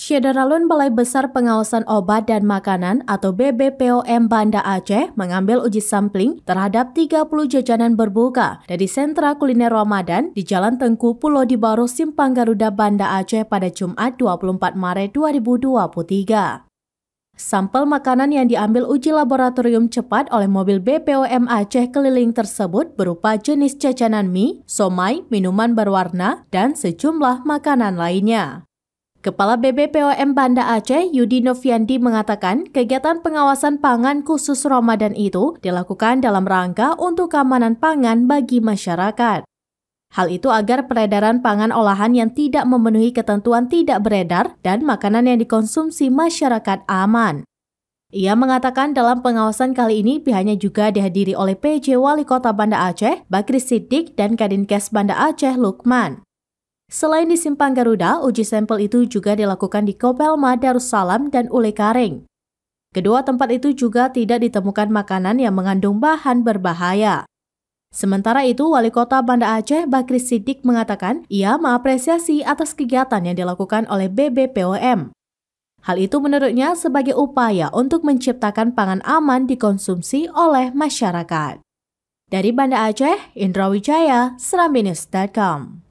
Syederalun Balai Besar Pengawasan Obat dan Makanan atau BBPOM Banda Aceh mengambil uji sampling terhadap 30 jajanan berbuka dari sentra kuliner Ramadan di Jalan Tengku Pulau Dibaro Simpang Garuda Banda Aceh pada Jumat 24 Maret 2023. Sampel makanan yang diambil uji laboratorium cepat oleh mobil BPOM Aceh keliling tersebut berupa jenis jajanan mie, somai, minuman berwarna, dan sejumlah makanan lainnya. Kepala BBPOM Banda Aceh, Yudi Noviandi mengatakan kegiatan pengawasan pangan khusus Ramadan itu dilakukan dalam rangka untuk keamanan pangan bagi masyarakat. Hal itu agar peredaran pangan olahan yang tidak memenuhi ketentuan tidak beredar dan makanan yang dikonsumsi masyarakat aman. Ia mengatakan dalam pengawasan kali ini pihaknya juga dihadiri oleh PJ Wali Kota Banda Aceh, Bakri Siddiq, dan Kadinkes Banda Aceh, Lukman. Selain di Simpang Garuda, uji sampel itu juga dilakukan di Kopelma, Darussalam, dan Ule Karing. Kedua tempat itu juga tidak ditemukan makanan yang mengandung bahan berbahaya. Sementara itu, Wali Kota Banda Aceh, Bakri Siddiq, mengatakan ia mengapresiasi atas kegiatan yang dilakukan oleh BBPOM. Hal itu menurutnya sebagai upaya untuk menciptakan pangan aman dikonsumsi oleh masyarakat. Dari Banda Aceh, Indra Wijaya, serambinews.com.